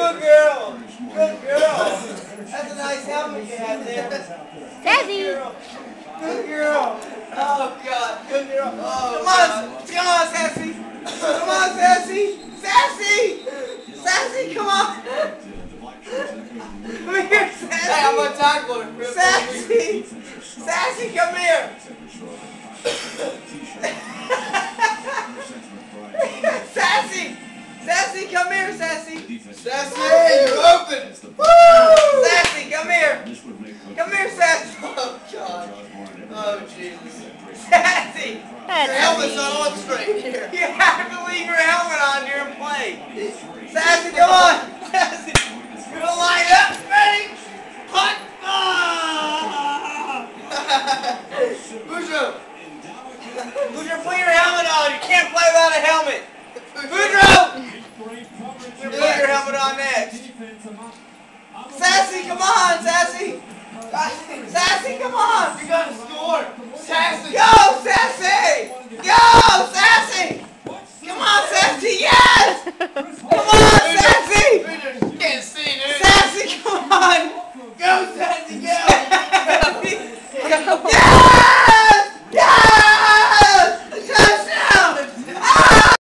Good girl. Good girl. That's a nice helmet you have there. Daddy. Good girl. Oh, God. Good girl. Oh, come on, Sassy. Come on, Sassy. Sassy. Sassy, come on. Come here, Sassy. Hey, I'm going to tackle her. Sassy. Sassy, come here. Sassy. Sassy, come here, Sassy. Sassy, you're open. Woo! Sassy, come here. Come here, Sassy. Oh, God. Oh, Jesus. Sassy. Your helmet's not on straight here. You have to leave your helmet on here and play. Sassy, come on. Sassy. You're going to line up. Ready? Hut. Boudreaux. Boudreaux, put your helmet on. You can't play without a helmet. Boudreaux. Put your helmet on next. Sassy, come on, Sassy. Sassy, come on. You're going to score. Sassy. Go, Sassy. Go,